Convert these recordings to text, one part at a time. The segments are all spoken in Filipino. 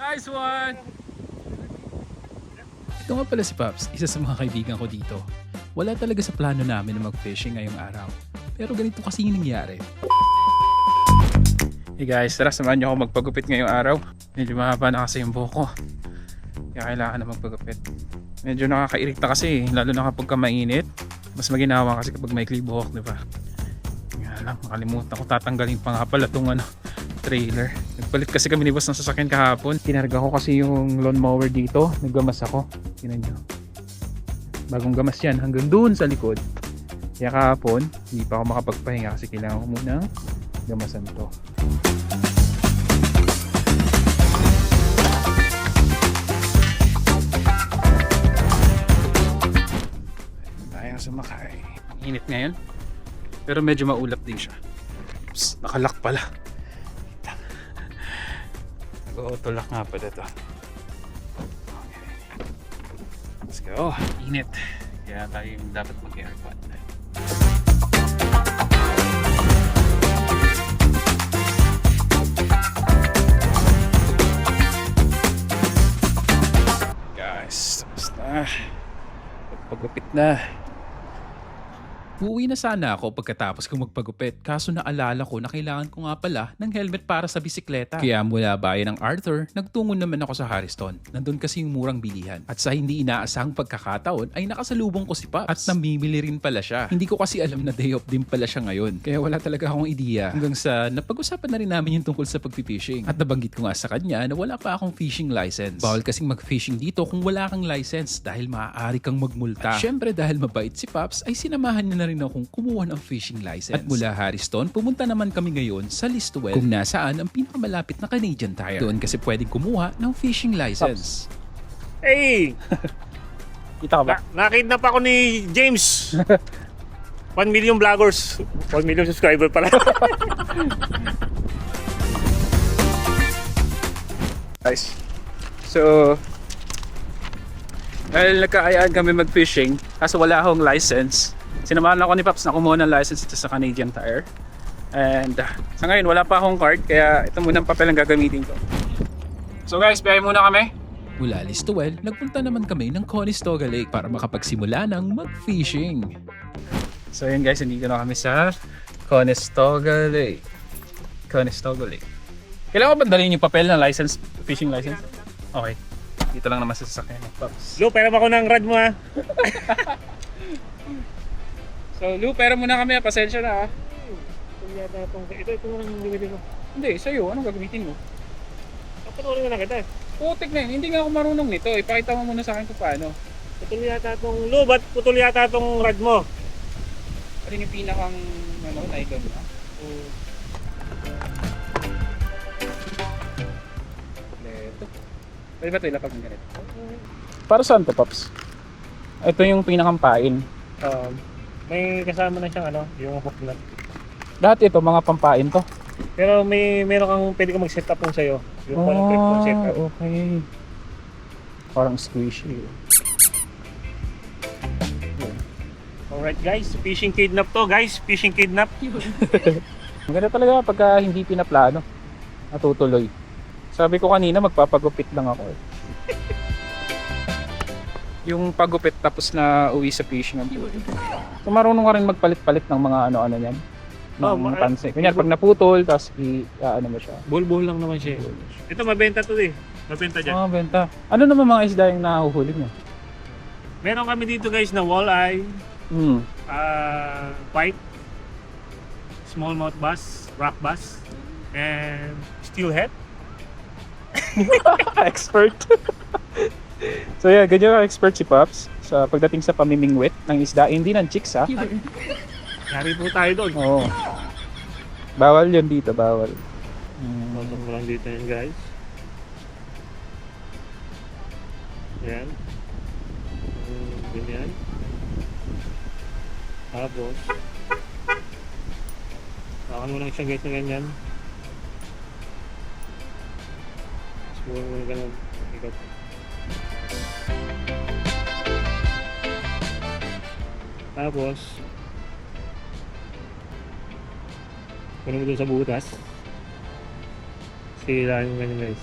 Nice one! Ito nga pala si Pops, isa sa mga kaibigan ko dito. Wala talaga sa plano namin na mag-fishing ngayong araw. Pero ganito kasi yung nangyari. Hey guys, tara samahan niyo ako magpagupit ngayong araw. Medyo mahaba na kasi yung buhok ko. Kaya kailangan na magpagupit. Medyo nakakairita kasi, lalo na kapag mainit. Mas maginawa kasi kapag may buhok, di ba? Nga lang, makalimutan ko tatanggalin pa nga pala itong trailer. Nagpalit kasi kami ni boss ng sasakyan kahapon. Kinarga ko kasi yung lawnmower dito. Naggamas ako. Tingnan nyo. Bagong gamas yan hanggang dun sa likod. Kaya kahapon, hindi pa ako makapagpahinga kasi kailangan ko munang gamasan to. Tayo sumakay. Init ngayon. Pero medyo maulap din siya. Oops, nakalock pala. Nag-auto-lock nga pala ito. Okay. Let's go. Init. Kaya tayo yung dapat mag-aircon. Guys, tapos na. Pagpagupit na. Uuwi na sana ako pagkatapos kong magpagupit, kaso naalala ko na kailangan ko nga pala ng helmet para sa bisikleta. Kaya mula bayan ng Arthur, nagtungo naman ako sa Harriston. Nandun kasi yung murang bilihan. At sa hindi inaasahang pagkakataon ay nakasalubong ko si Pops. At namimili rin pala siya. Hindi ko kasi alam na day off din pala siya ngayon. Kaya wala talaga akong ideya. Hanggang sa napag-usapan na rin namin yung tungkol sa pagpipishing. At nabanggit ko nga sa kanya na wala pa akong fishing license. Bawal kasing mag-fishing dito kung wala kang license dahil maaari kang magmulta. At syempre dahil mabait si Pops ay sinamahan niya na rin akong kumuha ng fishing license. At mula Harriston, pumunta naman kami ngayon sa Listowel kung nasaan ang pinakamalapit na Canadian Tire. Doon kasi pwedeng kumuha ng fishing license. Hey! Kita ka ba? Nakidnap ako ni James. 1 million vloggers. 1 million subscriber pala. Guys. So, dahil nagkaayaan kami mag-fishing, kaso wala akong license, sinamahan ako ni Pops na kumuha ng license ito sa Canadian Tire. And sa ngayon wala pa akong card, kaya ito muna ang papel ang gagamitin ko. So guys, biyahe muna kami. Mula Listowel, nagpunta naman kami ng Conestoga Lake para makapagsimula ng mag-fishing. So yun guys, nandito na kami sa Conestoga Lake. Conestoga Lake. Kailangan ko ba dalhin yung papel ng license, fishing license? Okay. Dito lang naman sa sasakyan ng Pops. Lo, pera ako ng rad mo ha. So Lou, pera muna kami, pasensya na ha. Ito mo nang gamitin mo. Hindi, sa'yo, anong gagamitin mo? Papanoorin mo na kita. Putik na yun, hindi nga ako marunong nito. Ipakita mo muna sa akin kung paano. Putol yata itong, Lo, ba't putol yata itong rad mo? Ano yung pinakang, nylon na? Ito. Pwede ba ito ilapag ng ganito? Para saan to, Pops? Ito yung pinakang pain. May kasama na siyang yung hook nut. Lahat ito, mga pampain to. Pero meron kang pwede kang mag-set up kung sa'yo. Yung parang quick phone set up. Okay. Parang squishy. Alright guys, fishing kidnap to guys. Fishing kidnap. Ang ganda talaga pagka hindi pinaplano. Natutuloy. Sabi ko kanina magpapagupit lang ako. Yung pagupit tapos na uwi sa fishing ang beauty. So marunong ka rin magpalit-palit ng mga ano-ano yan. Mga pansin. Kunyari pag naputol, tapos ano mo siya. Bull lang naman siya. Ito mabenta to eh. Mabenta dyan. Benta. Ano naman mga isda yung nahuhuli nyo? Meron kami dito guys na walleye, white, smallmouth bass, rock bass, and steelhead. Expert. So yeah, ganyan ang expert si Pops sa pagdating sa pamimingwit ng isda, hindi ng chicks ha. Yari po tayo doon. Oo. Bawal yun dito, bawal. Tutok mo lang dito yan guys. Yan. Ganyan. Tapos takan mo lang siya guys na ganyan. Tapos buwan mo lang ganun. Ikot. Tapos kunin mo dun sa butas. Sila yung ganyan guys.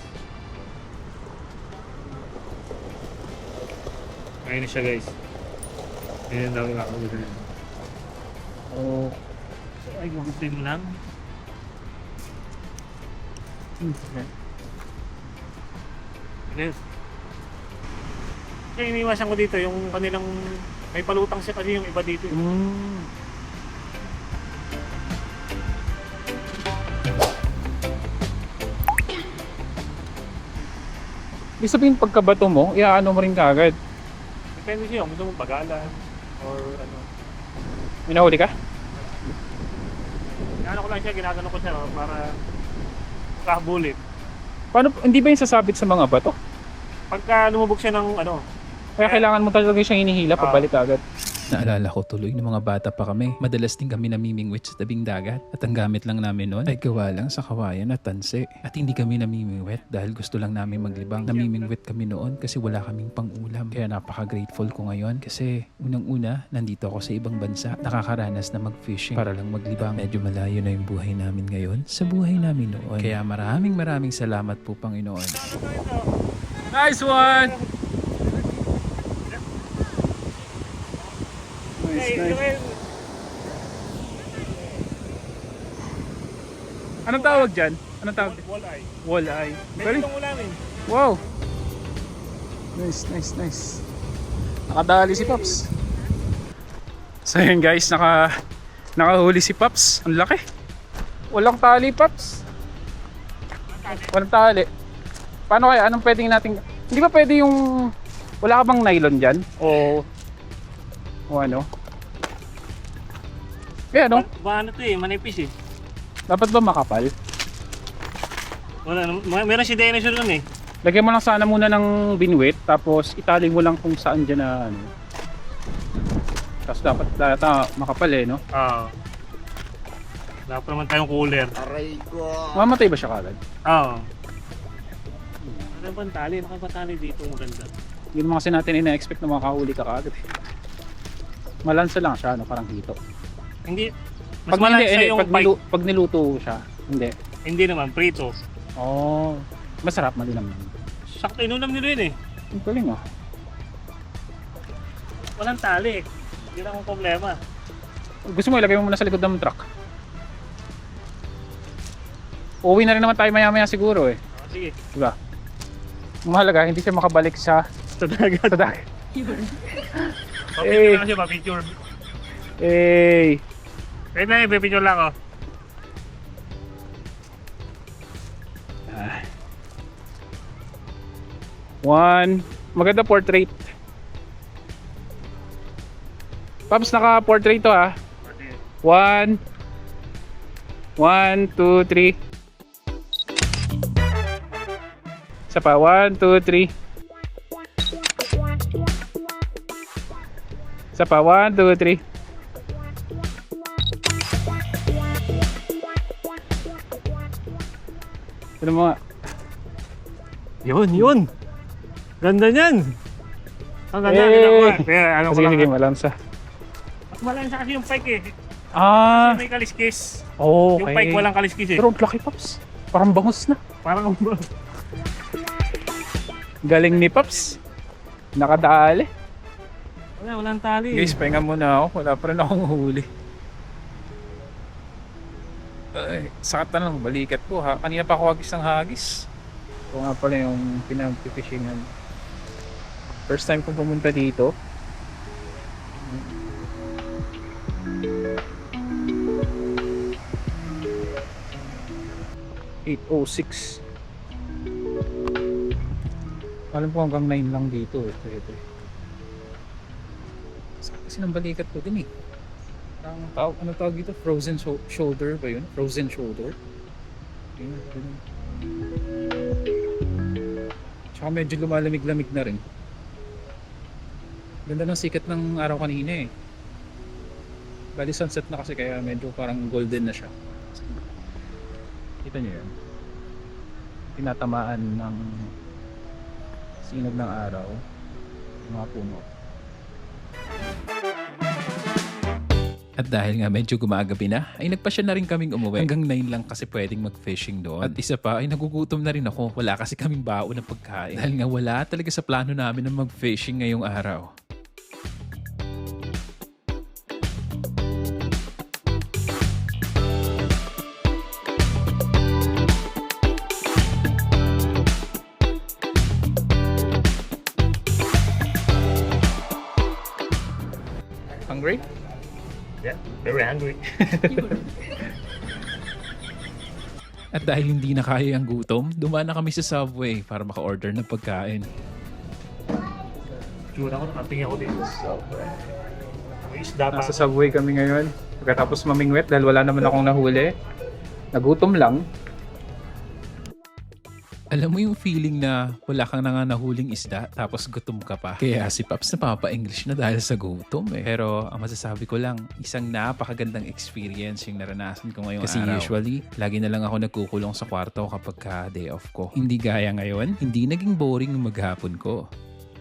Ayun na siya guys. Ayun daw yung kakaulit. Oh. So, ay, gugutin mo lang. Yes. Kaya iniwasan ko dito yung kanilang may palutang siya kasi yung iba dito. Ibig sabihin pagkabato mo, iaano mo rin kagad. Depende siya kung gusto mo pagalan or ano. May nahuli ka? Ano ko lang siya, ginagano ko siya para makabulit. Paano, hindi ba yung sasabit sa mga bato? Pagka lumubog siya ng ano, Kaya kailangan mo talaga siyang hinihila pabalik agad. Naalala ko tuloy ng mga bata pa kami. Madalas din kami namimingwit sa tabing dagat. At ang gamit lang namin noon ay gawa lang sa kawayan at tanse. At hindi kami namimingwit dahil gusto lang namin maglibang. Namimingwit kami noon kasi wala kaming pang-ulam. Kaya napaka-grateful ko ngayon kasi unang-una, nandito ako sa ibang bansa. Nakakaranas na mag-fishing para lang maglibang. Medyo malayo na yung buhay namin ngayon sa buhay namin noon. Kaya maraming salamat po Panginoon. Nice one! Nice. Anong tawag dyan? Anong tawag? walleye. Walleye. Pwede itong ulamin. Wow! Nice. Nakadali si Pops. So yun guys, nakahuli si Pops. Ang laki. Walang tali, Pops. Walang tali. Paano kaya? Anong pwedeng natin... Hindi ba pwede yung... Wala ka bang nylon dyan? O ano? Kaya ano? Ano to eh, manipis eh. Dapat ba makapal? Wala, meron si Dennis doon eh. Lagyan mo lang sana muna ng binwit, tapos itali mo lang kung saan dyan na ano. Tapos dapat makapal eh, no? Oo. Dapat naman tayong cooler. Mamatay ba siya kagad? Oo. Ano ba ang tali? Nakapatali dito maganda. Yun naman kasi natin ina-expect na makahuli ka kagad. Malansa lang siya, no? Parang hito. Hindi. Mas malansa yung pike. Pag niluto siya, hindi. Hindi naman, prito. Oh, masarap malinam. Sakto, inulam nila yun eh. Ang galing ah. Walang tali. Hindi na akong problema. Gusto mo ilagay mo muna sa likod ng truck. Uuwi na rin naman tayo maya-maya siguro eh. Sige. Diba? Mahalaga, hindi siya makabalik sa dagat. sa dagat. Picture lang siya, pa-picture. Hey! Wait na, picture lang ako. One. Maganda portrait. Pops, naka-portrait to ah. One. 1, 2, 3. Isa pa. 1, 2, 3. Isa pa. 1, 2, 3. Ano mo nga? Yun. Ganda niyan. Ang ganda. Kaya ano ko Sige, lang. sige, malansa. Malansa kasi yung pike eh. Ah, Kasi may kaliskis. okay. Yung pike walang kaliskis eh. Pero ang laki, Pops. Parang bangus na. Parang Galing ni Pops. Nakadali. walang tali. Guys, pahinga muna ako. Wala pa rin akong huli. Ay, sakit na lang balikat ko ha. Kanina pa ako hagis ng hagis. Ito nga pala yung pinag-fishingan. First time kong pumunta dito. (8:06) Alam ko hanggang 9 lang dito eh. Ito. Sakit kasi ng balikat ko din eh. Ano tawag dito? Frozen shoulder ba yun? Frozen shoulder? Yun. Tsaka medyo lumalamig-lamig na rin. Ganda ng sikat ng araw kanina eh. Bali sunset na kasi kaya medyo parang golden na siya. Kita nyo yun? Tinatamaan ng sinag ng araw yung mga puno. At dahil nga medyo gumagabi na, ay nagpasya na rin kaming umuwi. Hanggang 9 lang kasi pwedeng mag-fishing doon. At isa pa, ay nagugutom na rin ako. Wala kasi kaming baon ng pagkain. Dahil nga wala talaga sa plano namin na mag-fishing ngayong araw. Hungry? Yeah, very hungry. At dahil hindi na kaya ang gutom, dumaan na kami sa Subway para maka-order ng pagkain. Tsura ko, nakatingin ako dito. May isda pa. Nasa Subway kami ngayon. Pagkatapos mamingwit dahil wala naman akong nahuli. Nagutom lang. Alam mo yung feeling na wala kang nahuling isda tapos gutom ka pa. Kaya si Paps napapa-English na dahil sa gutom eh. Pero ang masasabi ko lang, isang napakagandang experience yung naranasan ko ngayong Kasi araw. usually, Lagi na lang ako nagkukulong sa kwarto kapag day off ko. Hindi gaya ngayon, hindi naging boring yung maghapon ko.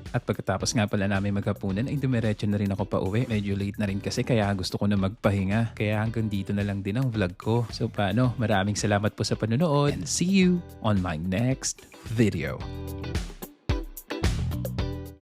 At pagkatapos nga pala namin maghapunan ay dumiretso na rin ako pa uwi. Medyo late na rin kasi kaya gusto ko na magpahinga. Kaya hanggang dito na lang din ang vlog ko. So paano, maraming salamat po sa panonood and see you on my next video.